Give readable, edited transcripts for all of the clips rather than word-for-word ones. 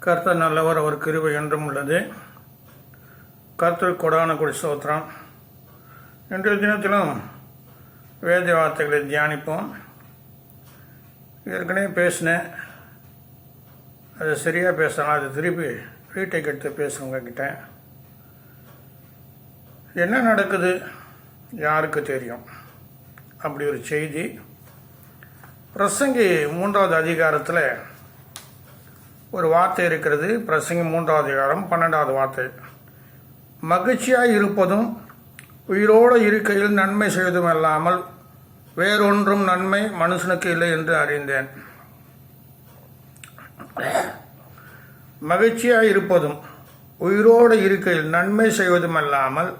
கர்த்தர் நல்லவர், அவர் கிருபை என்றும் உள்ளது. கர்த்தர் கொடான கொடி ஸ்தோத்திரம். இன்றைய தினத்திலும் வேத வார்த்தைகளை தியானிப்போம். ஏற்கனவே பேசினேன், அது சரியாக பேசலாம், அது திருப்பி ரீடேக் எடுத்து பேசுகிறவங்க கிட்ட. என்ன நடக்குது யாருக்கு தெரியும்? அப்படி ஒரு செய்தி பிரசங்கி 3வது அதிகாரத்தில் ஒரு வார்த்தை இருக்கிறது. பிரசங்கி 3வது அதிகாரம் 12வது வார்த்தை. மகிழ்ச்சியாய் இருப்பதும் உயிரோடு இருக்கையில் நன்மை செய்வதும் அல்லாமல் வேறொன்றும் நன்மை மனுஷனுக்கு இல்லை என்று அறிந்தேன். மகிழ்ச்சியாய் இருப்பதும் உயிரோடு இருக்கையில் நன்மை செய்வதும் அல்லாமல்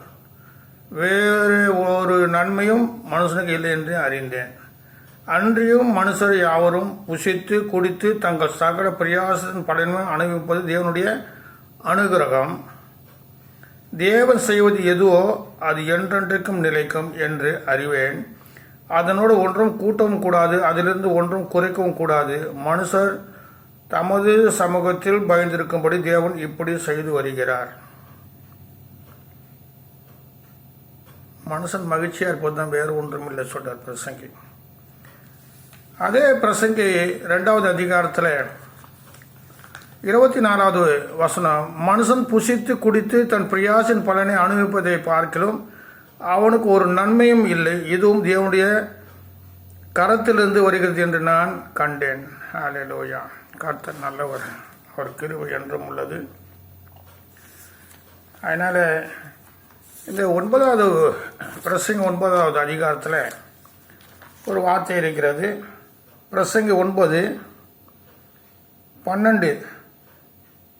வேறு ஒரு நன்மையும் மனுஷனுக்கு இல்லை என்று அறிந்தேன். அன்றியும் மனுஷர் யாவரும் புசித்து குடித்து தங்கள் சகல பிரயாசத்தின் பலனை அனுபவிப்பது தேவனுடைய அனுகிரகம். தேவன் செய்வது எதுவோ அது என்றென்றைக்கும் நிலைக்கும் என்று அறிவேன். அதனோடு ஒன்றும் கூட்டவும் கூடாது, அதிலிருந்து ஒன்றும் குறைக்கவும் கூடாது. மனுஷர் தமது சமூகத்தில் பயந்திருக்கும்படி தேவன் இப்படி செய்து வருகிறார். மனுஷன் மகிழ்ச்சியாக இருப்பது தான், வேறு ஒன்றும் இல்லை சொல்றார் பிரசங்கி. அதே பிரசங்கி 2வது அதிகாரத்தில் 24வது வசனம், மனுஷன் புசித்து குடித்து தன் பிரயாசின் பலனை அனுபவிப்பதை பார்க்கிலும் அவனுக்கு ஒரு நன்மையும் இல்லை, இதுவும் தேவனுடைய கரத்திலிருந்து வருகிறது என்று நான் கண்டேன். ஹல்லேலூயா. கர்த்தர் நல்லவர், அவர் கிருபை என்றும் உள்ளது. அதனால் இந்த 9வது பிரசங்கி 9வது அதிகாரத்தில் ஒரு வார்த்தை இருக்கிறது. பிரசங்கி 9:12,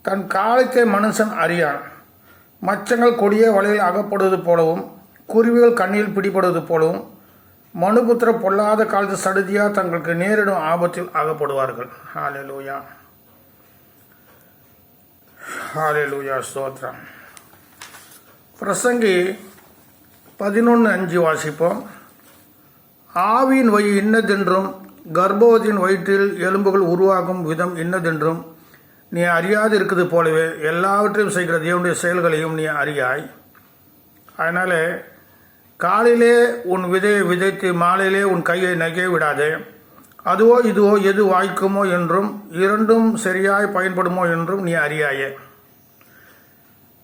தன் காலத்தை மனுஷன் அறியான். மச்சங்கள் கொடிய வலையில் அகப்படுவது போலவும் குருவிகள் கண்ணில் பிடிப்படுவது போலவும் மனுபுத்திர பொல்லாத காலத்து சடுதியாக தங்களுக்கு நேரிடும் ஆபத்தில் அகப்படுவார்கள். ஹல்லேலூயா, ஹல்லேலூயா, ஸ்தோத்திரம். பிரசங்கி 11:5 வாசிப்போம். ஆவியின் வழி இன்னதென்றும் கர்ப்பவதியின் வயிற்றில் எலும்புகள் உருவாகும் விதம் இன்னதென்றும் நீ அறியாது இருக்குது போலவே எல்லாவற்றையும் செய்கிற தேவனுடைய செயல்களையும் நீ அறியாய். அதனால் காலையிலே உன் விதையை விதைத்து மாலையிலே உன் கையை நகை விடாதே. அதுவோ இதுவோ எது வாய்க்குமோ என்றும் இரண்டும் சரியாய் பயன்படுமோ என்றும் நீ அறியாயே.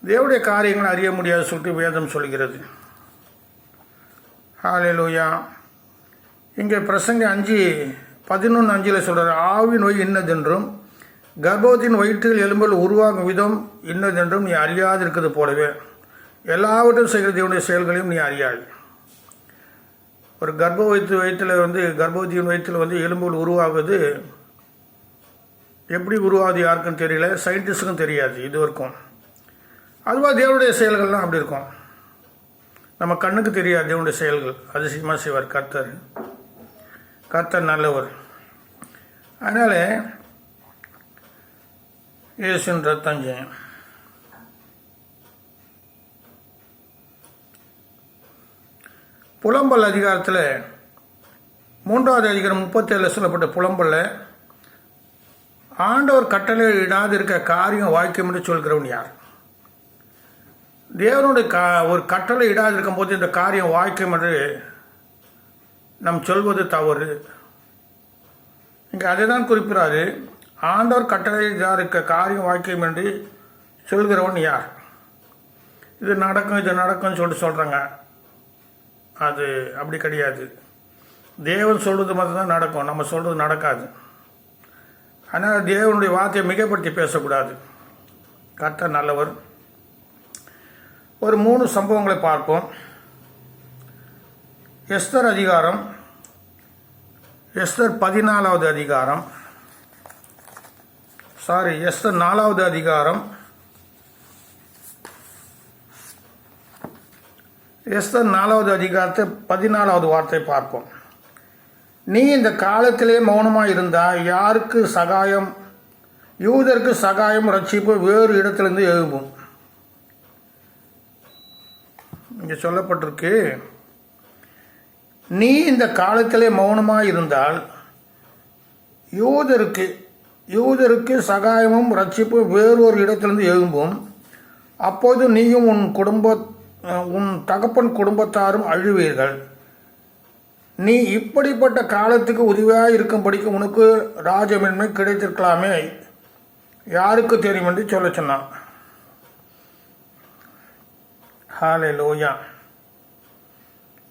தேவனுடைய காரியங்கள் அறிய முடியாது சொல்லிட்டு வேதம் சொல்கிறது. ஹல்லேலூயா. இங்கே பிரசங்கி 5:11 சொல்கிறார், ஆவின் நோய் இன்னதென்றும் கர்ப்பத்தின் வயிற்றில் எலும்பில் உருவாகும் விதம் இன்னதென்றும் நீ அறியாது இருக்கிறது போலவே எல்லாவற்றையும் செய்கிற தேவனுடைய செயல்களையும் நீ அறியாய். ஒரு கர்ப்பவத்தின் வயிற்றில் எலும்புகள் உருவாகுது. எப்படி உருவாகுது யாருக்கும் தெரியல, சயின்டிஸ்டுக்கும் தெரியாது இது வரைக்கும். அதுவாக தேவனுடைய செயல்கள்லாம் அப்படி இருக்கும். நம்ம கண்ணுக்கு தெரியாது தேவனுடைய செயல்கள். அதிசயமாக செய்வார் கர்த்தர். கர்த்தர் நல்லவர். அதனால் இயேசுவின் ரத்தம் ஜெயம். புலம்பல் அதிகாரத்தில் 3வது அதிகாரம் 37 சொல்லப்பட்ட புலம்பல்ல, ஆண்டவர் கட்டளை இடாது இருக்க காரியம் வாய்க்கும் என்று சொல்கிறவன் யார்? தேவனுடைய ஒரு கட்டளை இடாது இருக்கும்போது இந்த காரியம் வாய்க்கும் என்று நம் சொல்வது தவறு. இங்கே அதை தான் குறிப்பிடாரு. ஆண்டவர் கட்டளை இடாது இருக்க காரியம் வாய்க்கும் என்று சொல்கிறவன் யார்? இது நடக்கும்னு சொல்லிட்டு சொல்கிறாங்க. அது அப்படி கிடையாது. தேவன் சொல்கிறது மட்டும்தான் நடக்கும், நம்ம சொல்கிறது நடக்காது. அதனால் தேவனுடைய வார்த்தையை மிகப்படுத்தி பேசக்கூடாது. கர்த்தர் நல்லவர். ஒரு 3 சம்பவங்களை பார்ப்போம். எஸ்தர் 4வது அதிகாரம். எஸ்தர் 4வது அதிகாரம். எஸ்தர் 4வது அதிகாரத்தை 14வது வார்த்தை பார்ப்போம். நீ இந்த காலத்திலே மௌனமாக இருந்தால் யாருக்கு சகாயம், யூதருக்கு சகாயம் ரட்சிப்பு வேறு இடத்திலிருந்து எழும்பும். இங்கே சொல்லப்பட்டிருக்கு, நீ இந்த காலத்திலே மௌனமாக இருந்தால் யூதருக்கு யூதருக்கு சகாயமும் ரட்சிப்பும் வேறொரு இடத்திலிருந்து எழும்பும். அப்போது நீயும் உன் தகப்பன் குடும்பத்தாரும் அழுவீர்கள். நீ இப்படிப்பட்ட காலத்துக்கு உதவியாக இருக்கும்படிக்கு உனக்கு ராஜமேன்மை கிடைத்திருக்கலாமே, யாருக்கு தெரியும் என்று சொல்ல சொன்னான். ஹல்லேலூயா.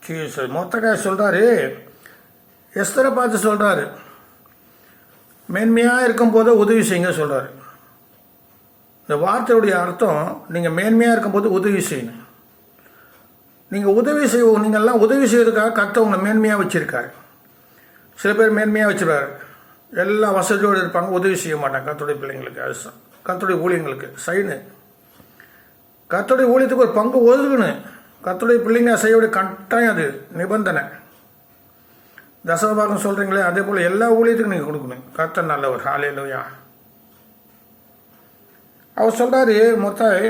ஜீசஸ் மொர்தெகாய் சொல்றாரு, எஸ்தரை பார்த்து சொல்றாரு, மேன்மையாக இருக்கும்போது உதவி செய்யுங்க சொல்றாரு. இந்த வார்த்தையுடைய அர்த்தம், நீங்கள் மேன்மையாக இருக்கும்போது உதவி செய்யணும். நீங்கள் உதவி செய்வோம், நீங்கள்லாம் உதவி செய்வதற்காக கர்த்தர் உங்களை மேன்மையாக வச்சுருக்காரு. சில பேர் மேன்மையாக வச்சுருவார், எல்லா வசதியோடு இருப்பாங்க, உதவி செய்ய மாட்டாங்க கர்த்தருடைய பிள்ளைங்களுக்கு, கர்த்தருடைய ஊழியங்களுக்கு. சைனு கர்த்தருடைய ஊழியத்துக்கு ஒரு பங்கு ஒதுக்கணும். கர்த்தருடைய பிள்ளைங்க செய்ய கட்டாயம், அது நிபந்தனை. தசமபாகம் சொல்கிறீங்களே, அதே போல் எல்லா ஊழியத்துக்கும் நீங்கள் கொடுக்கணும். கர்த்தர் நல்லவர். ஹல்லேலூயா. அவர் சொல்கிறாரு, மொர்தெகாய்,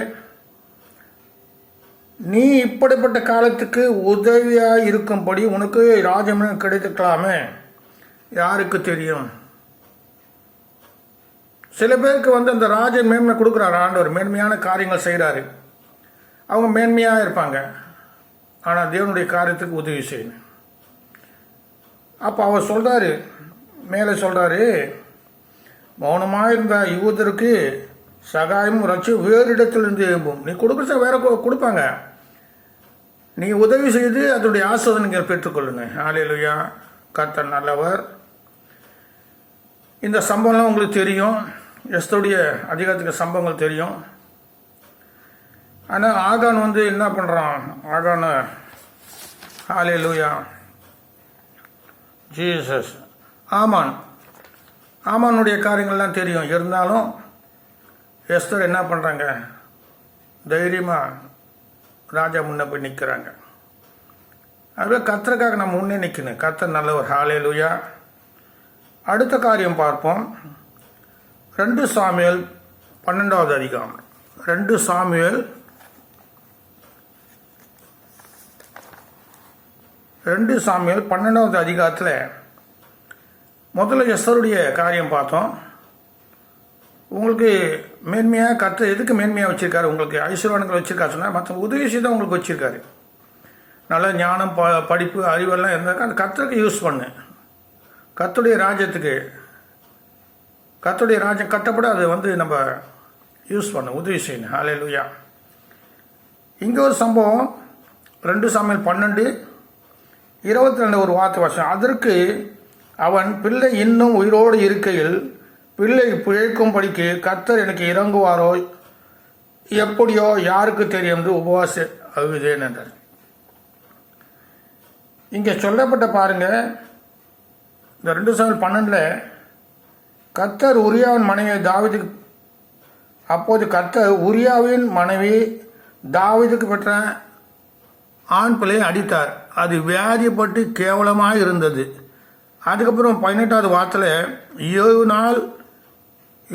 நீ இப்படிப்பட்ட காலத்துக்கு உதவியாக இருக்கும்படி உனக்கு ராஜமேன்மை கிடைத்திருக்கலாமே, யாருக்கு தெரியும். சில பேருக்கு அந்த ராஜ மேன்மை கொடுக்குறாரு ஆண்டவர், மேன்மையான காரியங்கள் செய்கிறாரு, அவங்க மேன்மையாக இருப்பாங்க. ஆனால் தேவனுடைய காரியத்துக்கு உதவி செய்யணும். அப்போ அவர் சொல்கிறாரு, மேலே சொல்கிறாரு, மௌனமாக இருந்த யூதருக்கு சகாயமும் ரட்சி வேறு இடத்திலிருந்து எழும்பும். நீ கொடுக்குறத வேற கொடுப்பாங்க, நீ உதவி செய்து அதனுடைய ஆசீர்வாதம் பெற்றுக்கொள்ளுங்க. ஹல்லேலூயா. கர்த்தர் நல்லவர். இந்த சம்பவம்லாம் உங்களுக்கு தெரியும், எஸ்தருடைய அதிகாரத்துக்கு சம்பவங்கள் தெரியும். ஆனால் ஆகான் என்ன பண்ணுறான், ஆகான், ஹல்லேலூயா ஜீசஸ், ஆமானுடைய காரியங்கள்லாம் தெரியும். இருந்தாலும் எஸ்தர் என்ன பண்ணுறாங்க, தைரியமாக ராஜா முன்னே போய் நிற்கிறாங்க. அதுவே கர்த்தருக்காக நம்ம முன்னே நிற்கணும். கர்த்தர் நல்லவர். ஹல்லேலூயா. அடுத்த காரியம் பார்ப்போம். 2 சாமுவேல் 12வது அதிகாரம். 2 சாமுவேல் 12வது அதிகாரத்தில் முதல்ல எஸ்தருடைய காரியம் பார்த்தோம். உங்களுக்கு மேன்மையாக கர்த்தர் எதுக்கு மேன்மையாக வச்சுருக்காரு, உங்களுக்கு ஐஸ்வர்யங்கள் வச்சுருக்காரு சொன்னால் மற்ற உதவி செய்து தான் உங்களுக்கு வச்சுருக்காரு. நல்ல ஞானம், படிப்பு, அறிவெல்லாம் இருந்தாக்கா அந்த கர்த்தருக்கு யூஸ் பண்ணு. கர்த்தருடைய ராஜ்யத்துக்கு, கர்த்தருடைய ராஜ்யம் கட்டப்பட அது நம்ம யூஸ் பண்ண உதவி செய்யணும். ஹல்லேலூயா. இங்கே ஒரு சம்பவம் 2 சாமுவேல் 12:22 ஒரு வார்த்தை வருஷம். அதற்கு அவன், பிள்ளை இன்னும் உயிரோடு இருக்கையில் பிள்ளை பிழைக்கும்படிக்கு கர்த்தர் எனக்கு இறங்குவாரோ எப்படியோ யாருக்கு தெரியும் என்று உபவாச அழுதேன் என்றார். இங்கே சொல்லப்பட்ட பாருங்க, இந்த 2 சாமுவேல் 12 கர்த்தர் உரியாவின் மனைவி தாவீதுக்கு, அப்போது கர்த்தர் உரியாவின் மனைவி தாவீதுக்கு பெற்ற ஆண் பிள்ளையை அடித்தார். அது வியாதிப்பட்டு கேவலமாக இருந்தது. அதுக்கப்புறம் 18வது வார்த்தையில்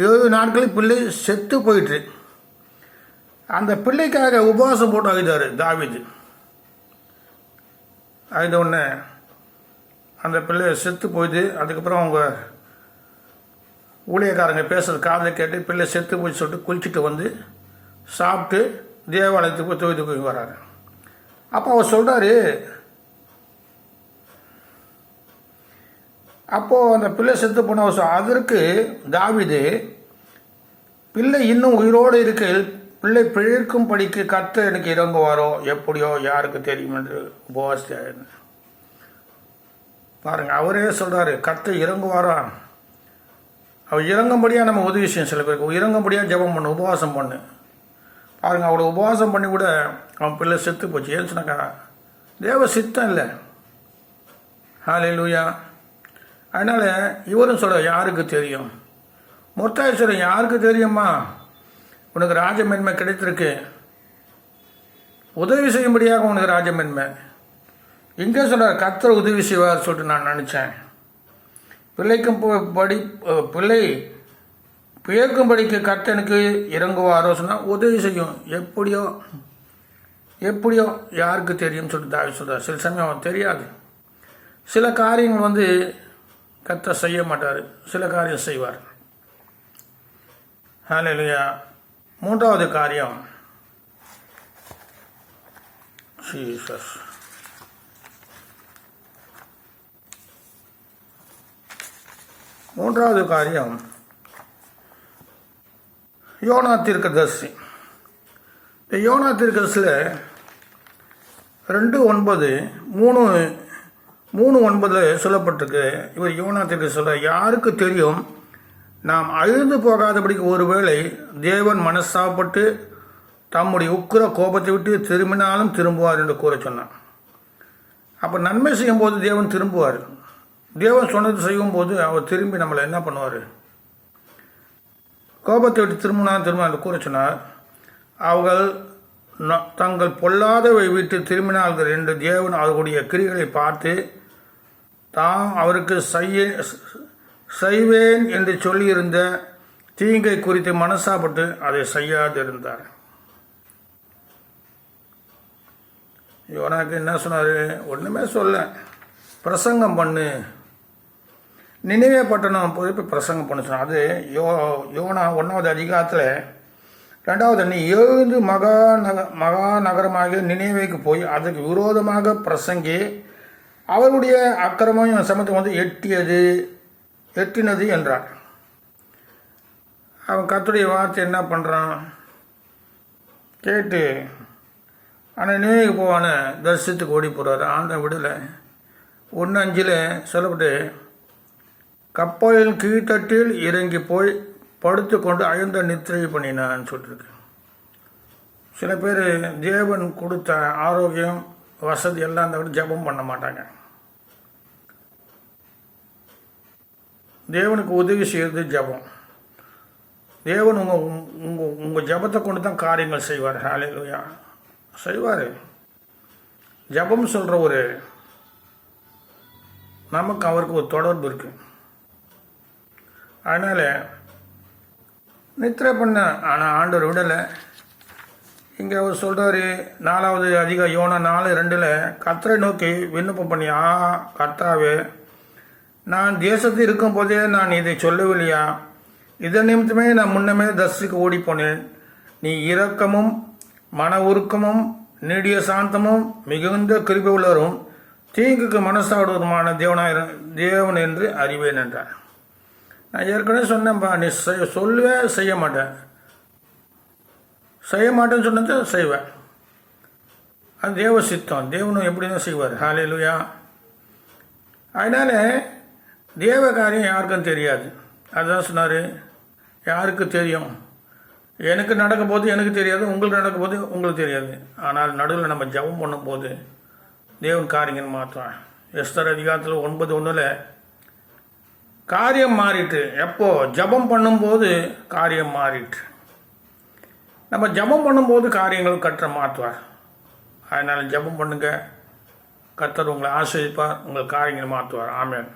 7 நாட்களில் பிள்ளை செத்து போயிட்டு, அந்த பிள்ளைக்காக உபவாசம் போட்டு அழுதார் தாவீது. அழுத உடனே அந்த பிள்ளை செத்து போயிடுது. அதுக்கப்புறம் அவங்க ஊழியக்காரங்க பேசுகிற காதை கேட்டு பிள்ளை செத்து போய் சொல்லிட்டு குளிச்சுட்டு சாப்பிட்டு தேவாலயத்துக்கு போய் தொழுது போய் வர்றாரு. அப்போ அவர் சொல்கிறாரு, அப்போது அந்த பிள்ளை செத்து போன அதற்கு தாவீது, பிள்ளை இன்னும் உயிரோடு இருக்கையில் பிள்ளை பிழைக்கும் படிக்கு கர்த்தர் எனக்கு இறங்குவாரோ எப்படியோ யாருக்கு தெரியும் என்று உபவாசித்தார். பாருங்கள், அவரே சொல்கிறாரு கர்த்தர் இறங்குவாரா. அவர் இறங்கும்படியாக நம்ம உதவி செய்யும். சில பேருக்கு இறங்கும்படியாக ஜெபம் பண்ணு, உபவாசம் பண்ணு. பாருங்கள், அவளை உபவாசம் பண்ணி கூட அவன் பிள்ளை செத்து போச்சு. ஏன்னு சொன்னாக்கா தேவ சித்தம் இல்லை. ஹல்லேலூயா. அதனால் இவரும் சொல்ல, யாருக்கு தெரியும். மொர்தெகாய் சொல்ல, யாருக்கு தெரியுமா, உனக்கு ராஜமேன்மை கிடைத்திருக்கு, உதவி செய்யும்படியாக உனக்கு ராஜமேன்மை. இங்கே சொல்கிறார் கர்த்தர் உதவி செய்வார் சொல்லிட்டு நான் நினச்சேன். பிள்ளைக்கும் பிள்ளை பிழைக்கும்படிக்கு கர்த்தனுக்கு இறங்குவாரோ சொன்னால் உதவி செய்யும். எப்படியோ யாருக்கு தெரியும்னு சொல்லிட்டு தாவீது சொல்கிறார். சில சமயம் தெரியாது, சில காரியங்கள் கர்த்தர் செய்ய மாட்டார், சில காரியம் செய்வார். ஹல்லேலூயா. மூன்றாவது காரியம், ஜீசஸ். மூன்றாவது காரியம், யோனா தீர்க்கதரிசி. இந்த யோனா தீர்க்கதரிசியில் 2:9, 3:9 சொல்லப்பட்டிருக்கு. இவர் யோனா தீர்க்கதரிசி சொல்ற, யாருக்கு தெரியும், நாம் அழிந்து போகாதபடிக்கு ஒருவேளை தேவன் மனஸ்தாபப்பட்டு தம்முடைய உக்கிர கோபத்தை விட்டு திரும்பினாலும் திரும்புவார் என்று கூற சொன்னார். அப்போ நன்மை செய்யும் போது தேவன் திரும்புவார். தேவன் சொன்னது செய்யும் போது அவர் திரும்பி நம்மளை என்ன பண்ணுவார்? கோபத்தை விட்டு திரும்பினாலும் என்று கூற சொன்னார். அவர்கள் தங்கள் பொல்லாதவை விட்டு திரும்பினார்கள் என்று தேவன் அவர்களுடைய கிரிகளை பார்த்து தாம் அவருக்கு செய்வேன் என்று சொல்லியிருந்த தீங்கை குறித்து மனசாப்பட்டு அதை செய்யாதிருந்தார். யோனாக்கு என்ன சொன்னார்? ஒன்றுமே சொல்ல, பிரசங்கம் பண்ணு, நினைவே பட்டணம் போய் பிரசங்கம் பண்ண சொன்னார். அது யோனா 1வது அதிகாரத்தில் 2வது, நீ எழுந்து மகா நகரமாக நினைவேக்கு போய் அதுக்கு விரோதமாக பிரசங்கி அவருடைய அக்கிரமம் சமத்தை வந்து எட்டினது என்றார். அவன் கர்த்தருடைய வார்த்தை என்ன பண்ணுறான் கேட்டு ஆனால் நினைவுக்கு போவான தரிசனத்துக்கு ஓடி போகிறார். ஆண்டன் விடலை. 1:5 சொல்லப்பட்டு, கப்பலின் கீழ்த்தட்டில் இறங்கி போய் படுத்து கொண்டு அழுந்த நித்திரை பண்ணினான்னு சொல்லியிருக்கு. சில பேர் தேவன் கொடுத்த ஆரோக்கியம் வசதி எல்லாம் அந்த விட ஜபம் பண்ண மாட்டாங்க. தேவனுக்கு உதவி செய்கிறது ஜபம். தேவன் உங்கள் ஜபத்தை கொண்டு தான் காரியங்கள் செய்வார். ஹல்லேலூயா, செய்வார். ஜபம் சொல்கிற ஒரு நமக்கு அவருக்கு ஒரு தொடர்பு இருக்குது. அதனால் நித்திரை பண்ண, ஆனால் ஆண்டவர் விடலை. இங்கே அவர் சொல்கிறாரு 4வது அதிகாரம் யோனா 4:2 கர்த்தரை நோக்கி விண்ணப்பம் பண்ணி, கர்த்தாவே, நான் தேசத்தில் இருக்கும் போதே நான் இதை சொல்லவில்லையா? இதன் நிமித்தமே நான் முன்னமே தரிசிக்கு ஓடிப்போனேன். நீ இரக்கமும் மன உருக்கமும் நீடிய சாந்தமும் மிகுந்த கிருபை உள்ளவரும் தீங்குக்கு மனசாடுவதுமான தேவன் என்று அறிவேன் என்றார். நான் ஏற்கனவே சொன்னேன்ப்பா, நீ சொல்லுவேன், செய்ய மாட்டேன், செய்ய மாட்டேன்னு சொன்னதை செய்வேன். அது தேவ சித்தம். தேவனும் எப்படி தான் செய்வார். ஹல்லேலூயா. அதனால் தேவ காரியம் யாருக்கும் தெரியாது. அதுதான் சொன்னார், யாருக்கு தெரியும்? எனக்கு நடக்கும் போது எனக்கு தெரியாது, உங்களுக்கு நடக்கும் போது உங்களுக்கு தெரியாது. ஆனால் நடுவில் நம்ம ஜபம் பண்ணும்போது தேவன் காரியங்கள் மாற்றுவான். எஸ்தர் அதிகாரத்தில் 9:1 காரியம் மாறிட்டு. எப்போ? ஜபம் பண்ணும்போது காரியம் மாறிட்டு. நம்ம ஜபம் பண்ணும்போது காரியங்கள் கர்த்தர் மாற்றுவார். அதனால் ஜபம் பண்ணுங்க, கர்த்தர் உங்களை ஆசீர்வதிப்பார், உங்கள் காரியங்கள் மாற்றுவார். ஆமென்.